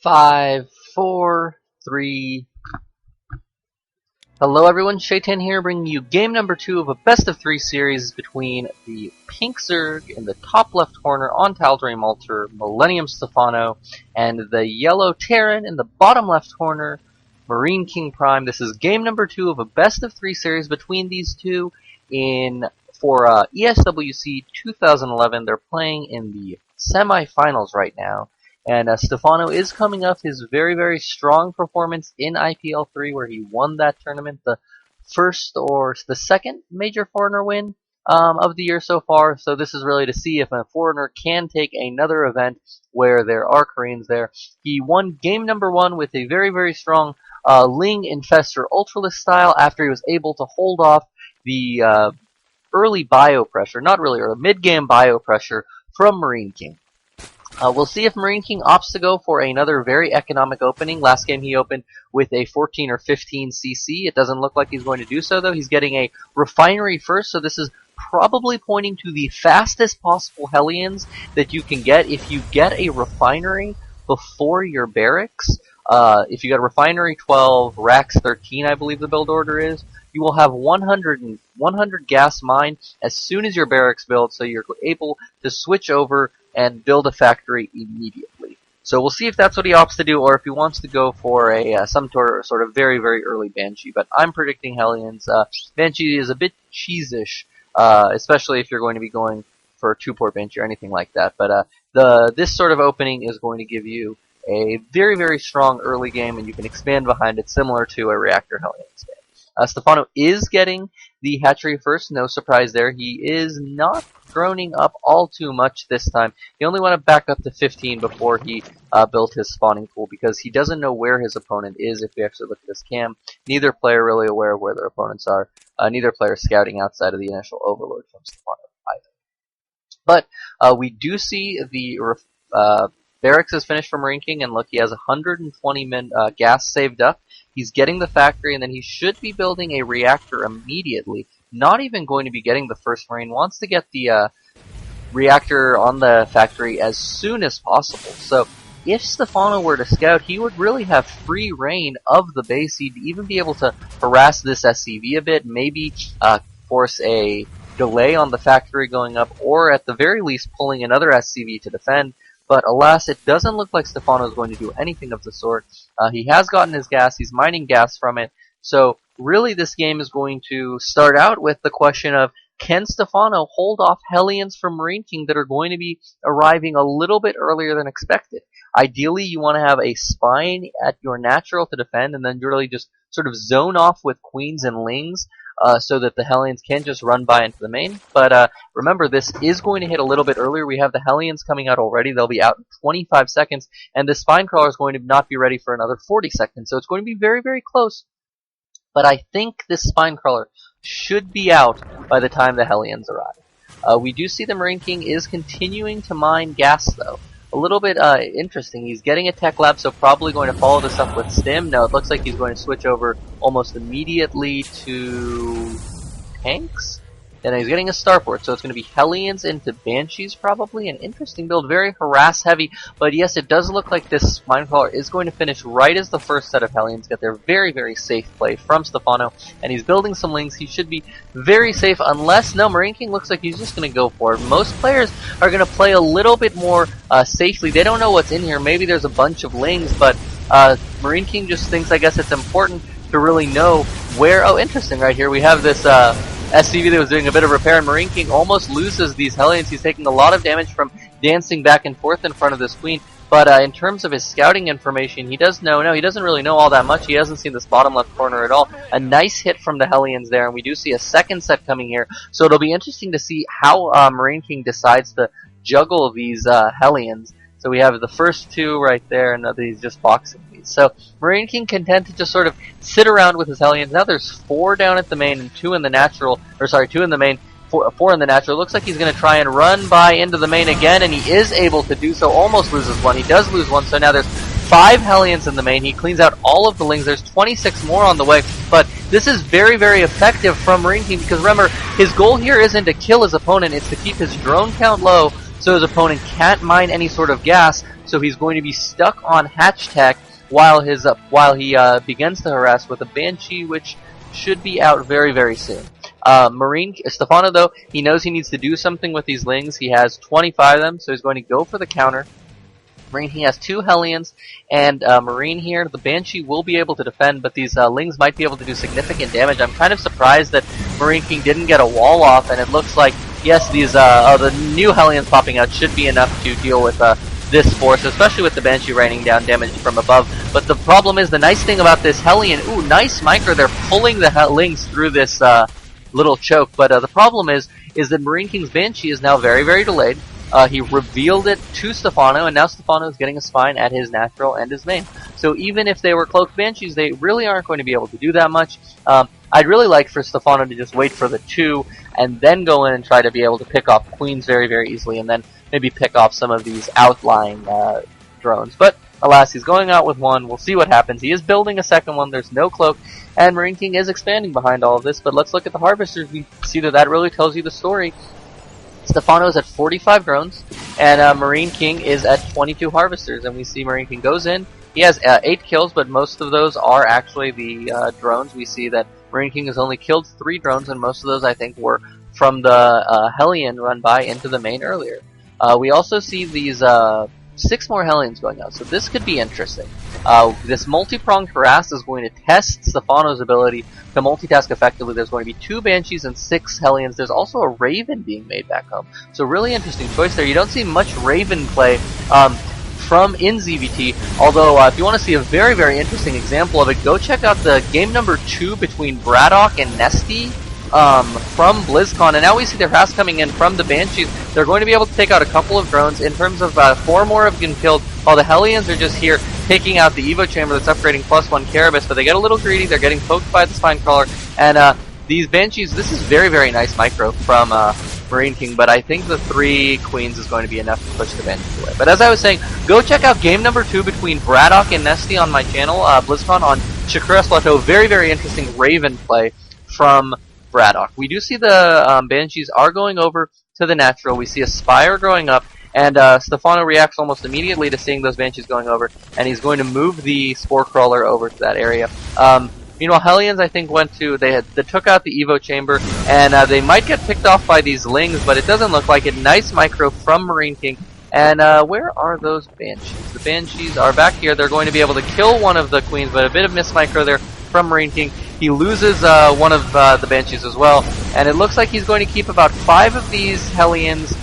Five, four, three. Hello everyone, Shaitan here, bringing you game number 2 of a best-of-3 series between the pink Zerg in the top left corner on Tal'Darim altar, Millennium Stephano, and the yellow Terran in the bottom left corner, MarineKing Prime. This is game number 2 of a best-of-3 series between these two for ESWC 2011. They're playing in the semi-finals right now. And Stephano is coming off his very, very strong performance in IPL 3, where he won that tournament, the first or the second major foreigner win of the year so far. So this is really to see if a foreigner can take another event where there are Koreans there. He won game number 1 with a very, very strong Ling Infestor Ultralist style after he was able to hold off the early bio pressure, not really early, mid-game bio pressure from MarineKing. We'll see if MarineKing opts to go for another very economic opening. Last game he opened with a 14 or 15 CC. It doesn't look like he's going to do so, though. He's getting a refinery first, so this is probably pointing to the fastest possible Hellions that you can get if you get a refinery before your barracks. If you got a refinery 12, racks 13, I believe the build order is, you will have 100 gas mine as soon as your barracks build, so you're able to switch over and build a factory immediately. So we'll see if that's what he opts to do, or if he wants to go for a some sort of very, very early Banshee. But I'm predicting Hellions. Banshee is a bit cheesish, especially if you're going to be going for a 2-port Banshee or anything like that. But this sort of opening is going to give you a very, very strong early game, and you can expand behind it, similar to a Reactor Hellions game. Stephano is getting the hatchery first, no surprise there. He is not droning up all too much this time. He only went back up to 15 before he built his spawning pool, because he doesn't know where his opponent is. If we actually look at this cam, neither player really aware of where their opponents are. Neither player scouting outside of the initial overload from Stephano either. But we do see the barracks is finished for MarineKing, and look, he has 120 gas saved up. He's getting the factory, and then he should be building a reactor immediately. Not even going to be getting the first Marine. Wants to get the reactor on the factory as soon as possible. So if Stephano were to scout, he would really have free reign of the base. He'd even be able to harass this SCV a bit, maybe force a delay on the factory going up, or at the very least pulling another SCV to defend. But alas, it doesn't look like Stephano is going to do anything of the sort. He has gotten his gas, he's mining gas from it, so really this game is going to start out with the question of, can Stephano hold off Hellions from MarineKing that are going to be arriving a little bit earlier than expected? Ideally, you want to have a spine at your natural to defend, and then really just sort of zone off with queens and lings, so that the Hellions can just run by into the main. But remember, this is going to hit a little bit earlier. We have the Hellions coming out already. They'll be out in 25 seconds, and the Spine Crawler is going to not be ready for another 40 seconds. So it's going to be very, very close. But I think this Spine Crawler should be out by the time the Hellions arrive. We do see the MarineKing is continuing to mine gas, though. A little bit interesting. He's getting a tech lab, so probably going to follow this up with stim. No, it looks like he's going to switch over almost immediately to tanks. And he's getting a starport, so it's going to be Hellions into Banshees probably. An interesting build, very harass heavy. But yes, it does look like this Minecrawler is going to finish right as the first set of Hellions get their very, very safe play from Stephano. And he's building some lings. He should be very safe, unless, no, MarineKing looks like he's just going to go for it. Most players are going to play a little bit more safely. They don't know what's in here. Maybe there's a bunch of lings, but MarineKing just thinks, I guess, it's important to really know where. Oh, interesting, right here we have this SCV that was doing a bit of repair, and MarineKing almost loses these Hellions. He's taking a lot of damage from dancing back and forth in front of this queen. But in terms of his scouting information, he does know. No, he doesn't really know all that much. He hasn't seen this bottom left corner at all. A nice hit from the Hellions there, and we do see a second set coming here. So it'll be interesting to see how MarineKing decides to juggle these Hellions. So we have the first two right there, and he's just boxing these. So MarineKing content to just sort of sit around with his Hellions. Now there's 4 down at the main and 2 in the natural, or sorry, 2 in the main, 4 in the natural. Looks like he's going to try and run by into the main again, and he is able to do so. Almost loses one. He does lose one, so now there's 5 Hellions in the main. He cleans out all of the lings. There's 26 more on the way, but this is very, very effective from MarineKing, because remember, his goal here isn't to kill his opponent, it's to keep his drone count low, so his opponent can't mine any sort of gas, so he's going to be stuck on hatch tech while he begins to harass with a Banshee, which should be out very, very soon. Stephano, though, he knows he needs to do something with these Lings. He has 25 of them, so he's going to go for the counter. MarineKing has 2 Hellions, and Marine here. The Banshee will be able to defend, but these Lings might be able to do significant damage. I'm kind of surprised that MarineKing didn't get a wall off, and it looks like, yes, these the new Hellions popping out should be enough to deal with this force, especially with the Banshee raining down damage from above. But the problem is, the nice thing about this Hellion, ooh, nice micro, they're pulling the Lings through this little choke, but the problem is that MarineKing's Banshee is now very, very delayed. He revealed it to Stephano, and now Stephano is getting a spine at his natural and his main. So even if they were cloaked Banshees, they really aren't going to be able to do that much. I'd really like for Stephano to just wait for the 2, and then go in and try to be able to pick off Queens very, very easily, and then maybe pick off some of these outlying drones. But alas, he's going out with 1. We'll see what happens. He is building a second one. There's no cloak, and MarineKing is expanding behind all of this. But let's look at the Harvesters. We see that really tells you the story. Stephano's at 45 drones, and MarineKing is at 22 Harvesters. And we see MarineKing goes in. He has 8 kills, but most of those are actually the drones. We see that MarineKing has only killed 3 drones, and most of those, I think, were from the Hellion run by into the main earlier. We also see these 6 more Hellions going out, so this could be interesting. This multi-pronged harass is going to test Stephano's ability to multitask effectively. There's going to be 2 Banshees and 6 Hellions. There's also a Raven being made back home, so really interesting choice there. You don't see much Raven play from in ZvT, although if you want to see a very, very interesting example of it, go check out the game number 2 between Braddock and Nesty from BlizzCon, and now we see their harass coming in from the Banshees. They're going to be able to take out a couple of drones. In terms of 4 more have been killed, while the Hellions are just here taking out the Evo Chamber that's upgrading +1 Carabus, but they get a little greedy. They're getting poked by the Spinecrawler, and these Banshees, this is very, very nice micro from MarineKing, but I think the 3 Queens is going to be enough to push the Banshees away. But as I was saying, go check out game number 2 between Braddock and Nesty on my channel, BlizzCon on Shakura's Plateau. Very, very interesting Raven play from Braddock. We do see the Banshees are going over to the natural. We see a Spire growing up, and Stephano reacts almost immediately to seeing those Banshees going over, and he's going to move the Spore Crawler over to that area. Meanwhile, Hellions, I think, they took out the Evo Chamber, and they might get picked off by these Lings, but it doesn't look like it. Nice micro from MarineKing. And where are those Banshees? The Banshees are back here. They're going to be able to kill one of the Queens, but a bit of miss micro there from MarineKing. He loses one of the Banshees as well, and it looks like he's going to keep about 5 of these Hellions,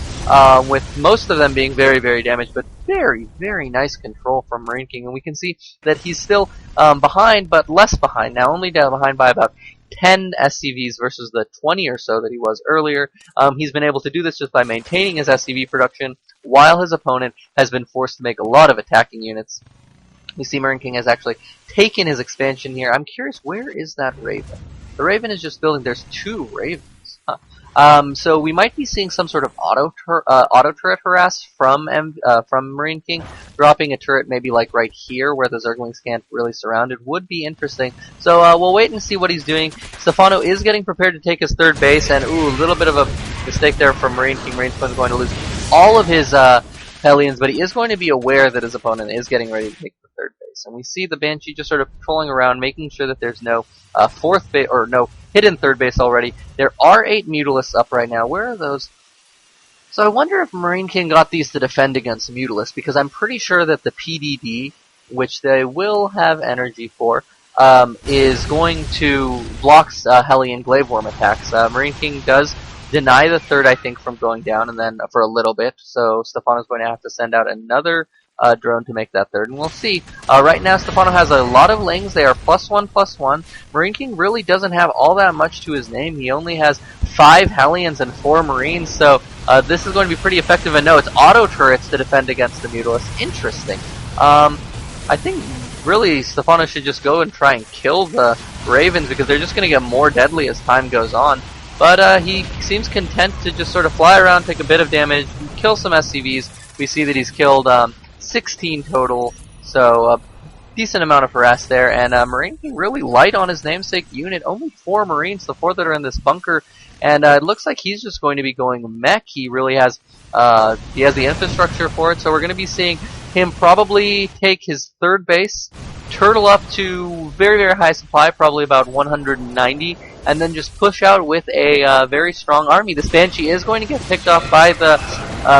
with most of them being very, very damaged, but very, very nice control from MarineKing. And we can see that he's still behind, but less behind now, only down behind by about 10 SCVs versus the 20 or so that he was earlier. He's been able to do this just by maintaining his SCV production, while his opponent has been forced to make a lot of attacking units. We see MarineKing has actually taken his expansion here. I'm curious, where is that Raven? The Raven is just building. There's 2 Ravens. Huh. So we might be seeing some sort of auto turret harass from MarineKing. Dropping a turret maybe like right here where the Zerglings can't really surround it would be interesting. So we'll wait and see what he's doing. Stephano is getting prepared to take his 3rd base, and ooh, a little bit of a mistake there from MarineKing. MarineKing is going to lose all of his Hellions, but he is going to be aware that his opponent is getting ready to take the 3rd base. And we see the Banshee just sort of patrolling around, making sure that there's no 4th base, or no hidden 3rd base already. There are 8 Mutalisks up right now. Where are those? So I wonder if MarineKing got these to defend against Mutalisks, because I'm pretty sure that the PDD, which they will have energy for, is going to block Hellion Glaveworm attacks. MarineKing does deny the 3rd, I think, from going down, and then for a little bit. So Stephano's going to have to send out another drone to make that 3rd, and we'll see. Right now, Stephano has a lot of Lings. They are +1/+1. MarineKing really doesn't have all that much to his name. He only has 5 Hellions and 4 Marines, so this is going to be pretty effective. And no, it's auto turrets to defend against the Mutalisks. Interesting. I think really Stephano should just go and try and kill the Ravens, because they're just going to get more deadly as time goes on. But he seems content to just sort of fly around, take a bit of damage, kill some SCVs. We see that he's killed 16 total, so a decent amount of harass there. And MarineKing really light on his namesake unit, only 4 Marines, the 4 that are in this bunker. And it looks like he's just going to be going mech. He really has the infrastructure for it, so we're going to be seeing him probably take his third base, turtle up to very, very high supply, probably about 190, and then just push out with a very strong army. This Banshee is going to get picked off by the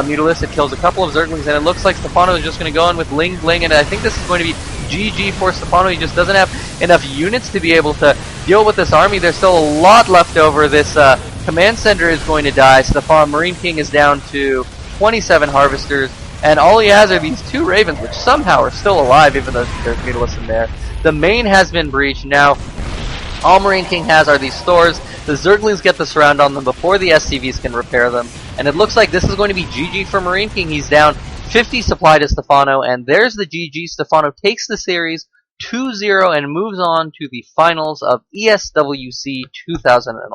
Mutalisk. It kills a couple of Zerglings, and it looks like Stephano is just going to go in with Ling Bling, and I think this is going to be GG for Stephano. He just doesn't have enough units to be able to deal with this army. There's still a lot left over. This command center is going to die. Stephano, MarineKing is down to 27 Harvesters, and all he has are these 2 Ravens, which somehow are still alive, even though there's Mutalisk in there. The main has been breached. Now, all MarineKing has are these stores. The Zerglings get the surround on them before the SCVs can repair them, and it looks like this is going to be GG for MarineKing. He's down 50 supply to Stephano, and there's the GG. Stephano takes the series 2-0 and moves on to the finals of ESWC 2011.